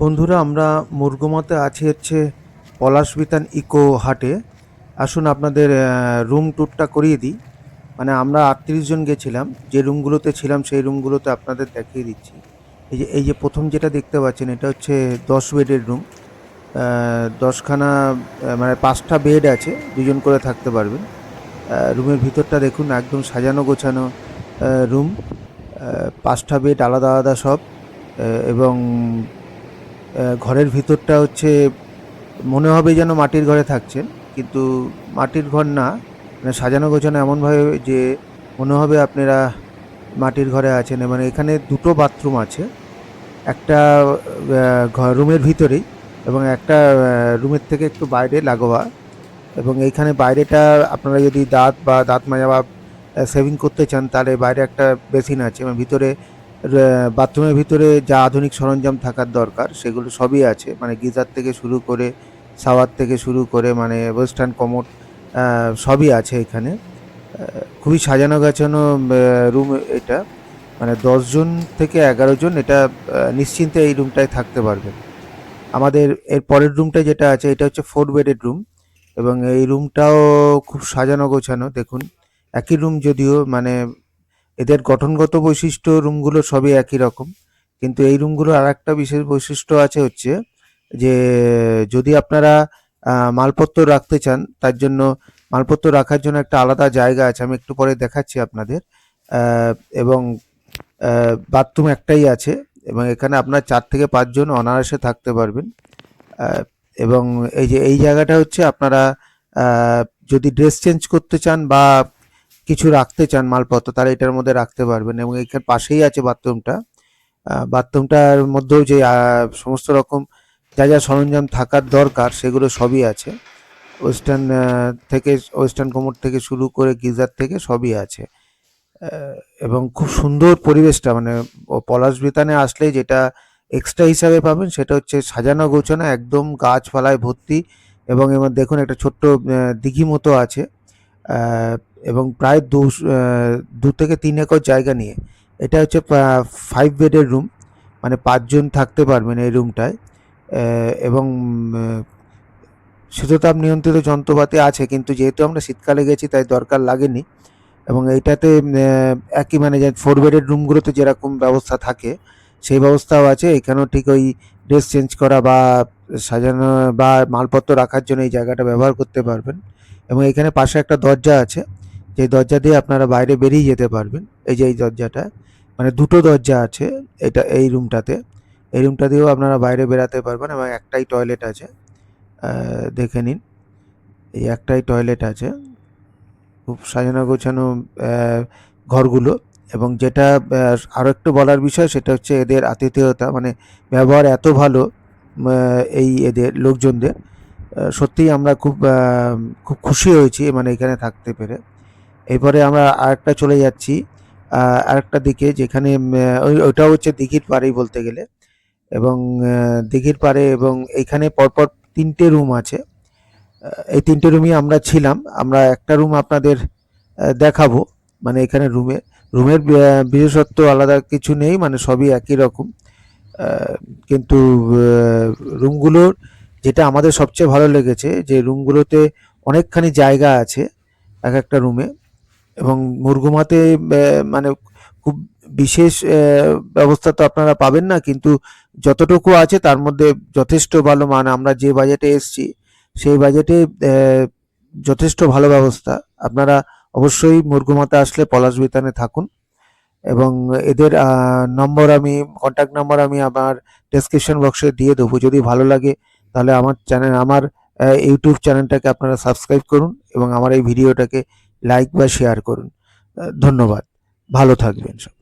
বন্ধুরা, আমরা মুরগুমাতে আছি হচ্ছে পলাশবিতান ইকো হাটে। আসুন আপনাদের রুম ট্যুরটা করিয়ে দিই। মানে আমরা ৩৮ জন গেছিলাম। যে রুমগুলোতে ছিলাম সেই রুমগুলোতে আপনাদের দেখিয়ে দিচ্ছি। এই যে প্রথম যেটা দেখতে পাচ্ছেন এটা হচ্ছে ১০ বেডের রুম। ১০ খানা মানে ৫ টা বেড আছে, ২ জন করে থাকতে পারবেন। রুমের ভিতরটা দেখুন, একদম সাজানো গোছানো রুম। ৫ টা বেড আলাদা, আলাদা সব। এবং ঘরের ভিতরটা হচ্ছে মনে হবে যেন মাটির ঘরে থাকছেন, কিন্তু মাটির ঘর না। মানে সাজানো গোছানো এমনভাবে যে মনে হবে আপনারা মাটির ঘরে আছেন। মানে এখানে ২টো বাথরুম আছে, একটা রুমের ভিতরেই এবং একটা রুমের থেকে একটু বাইরে লাগোয়া। এবং এইখানে বাইরেটা আপনারা যদি দাঁত বা দাঁত মাজা বা সেভিং করতে চান তাহলে বাইরে একটা বেসিন আছে, এবং ভিতরে বাথরুমের ভিতরে যা আধুনিক সরঞ্জাম থাকার দরকার সেগুলো সবই আছে। মানে গিজার থেকে শুরু করে, শাওয়ার থেকে শুরু করে, মানে ওয়েস্টার্ন কমোড সবই আছে এখানে। খুবই সাজানো গোছানো রুম এটা। মানে ১০ জন থেকে ১১ জন এটা নিশ্চিন্তে এই রুমটায় থাকতে পারবেন। আমাদের এর পরের রুমটা যেটা আছে এটা হচ্ছে 4 বেডের রুম, এবং এই রুমটাও খুব সাজানো গোছানো। দেখুন, একই রুম যদিও, মানে এদের গঠনগত বৈশিষ্ট্য রুমগুলো সবই একই রকম, কিন্তু এই রুমগুলোর আরেকটা বিশেষ বৈশিষ্ট্য আছে হচ্ছে যে যদি আপনারা মালপত্র রাখতে চান, তার জন্য মালপত্র রাখার জন্য একটা আলাদা জায়গা আছে, আমি একটু পরে দেখাচ্ছি আপনাদের। এবং বাথরুম একটাই আছে, এবং এখানে আপনার ৪ থেকে ৫ জন অনায়াসে থাকতে পারবেন। এবং এই যে এই জায়গাটা হচ্ছে আপনারা যদি ড্রেস চেঞ্জ করতে চান বা কিছু রাখতে চান মালপত্র, তাহলে এটার মধ্যে রাখতে পারবেন। এবং এখানে পাশেই আছে বাথরুমটা। বাথরুমটার মধ্যেও যে সমস্ত রকম যা যা সরঞ্জাম থাকার দরকার সেগুলো সবই আছে। ওয়েস্টার্ন থেকে ওয়েস্টার্ন কমোড থেকে শুরু করে গিজার থেকে সবই আছে। এবং খুব সুন্দর পরিবেশটা, মানে পলাশবিতানে আসলে যেটা এক্সট্রা হিসাবে পাবেন সেটা হচ্ছে সাজানো গোছানো, একদম গাছপালায় ভর্তি। এবং এবার দেখুন একটা ছোট্ট দিঘি মতো আছে, এবং প্রায় ২ থেকে ৩ একর জায়গা নিয়ে। এটা হচ্ছে ৫ বেডের রুম, মানে ৫ জন থাকতে পারবেন এই রুমটায়। এবং শীততাপ নিয়ন্ত্রিত যন্ত্রপাতি আছে, কিন্তু যেহেতু আমরা শীতকালে গেছি তাই দরকার লাগেনি। এবং এইটাতে একই, মানে যে 4 বেডের রুমগুলোতে যেরকম ব্যবস্থা থাকে সেই ব্যবস্থাও আছে এখানেও। ঠিক ওই ড্রেস চেঞ্জ করা বা সাজানো বা মালপত্র রাখার জন্য এই জায়গাটা ব্যবহার করতে পারবেন। এবং এখানে পাশে একটা দরজা আছে, যে দরজা দিয়ে আপনারা বাইরে বেরিয়ে যেতে পারবেন। এই যে এই দরজাটা, মানে ২টো দরজা আছে এটা এই রুমটাতে। এই রুমটা দিয়েও আপনারা বাইরে বেরাতে পারবেন, এবং একটাই টয়লেট আছে। দেখে নিন, এই একটাই টয়লেট আছে। খুব সাজানো গোছানো ঘরগুলো। এবং যেটা আরও একটু বলার বিষয় সেটা হচ্ছে এদের আতিথেয়তা, মানে ব্যবহার এত ভালো এই এদের লোকজনদের। সত্যিই আমরা খুব খুশি হয়েছি মানে এখানে থাকতে পেরে। এরপরে আমরা আরেকটা চলে যাচ্ছি আরেকটা দিকে, যেখানে ওইটাও হচ্ছে দিঘির পাড়েই বলতে গেলে। এবং দিঘির পাড়ে, এবং এইখানে পরপর ৩টে রুম আছে। এই ৩টে রুমই আমরা ছিলাম। আমরা একটা রুম আপনাদের দেখাবো। মানে এখানে রুমের বিশেষত্ব আলাদা কিছু নেই, মানে সবই একই রকম। কিন্তু রুমগুলোর যেটা আমাদের সবচেয়ে ভালো লেগেছে যে রুমগুলোতে অনেকখানি জায়গা আছে এক একটা রুমে। এবং মুরগুমাতে মানে খুব বিশেষ ব্যবস্থা তো আপনারা পাবেন না, কিন্তু যতটুকু আছে তার মধ্যে যথেষ্ট ভালো। মানে আমরা যে বাজেটে এসছি সেই বাজেটে যথেষ্ট ভালো ব্যবস্থা। আপনারা অবশ্যই মুরগুমাতে আসলে পলাশবিতানে থাকুন। এবং এদের কন্ট্যাক্ট নাম্বার আমি আমার ডেসক্রিপশন বক্সে দিয়ে দেবো। যদি ভালো লাগে তাহলে আমার ইউটিউব চ্যানেলটাকে আপনারা সাবস্ক্রাইব করুন, এবং আমার এই ভিডিওটাকে লাইক বা শেয়ার করুন। ধন্যবাদ। ভালো থাকবেন সব।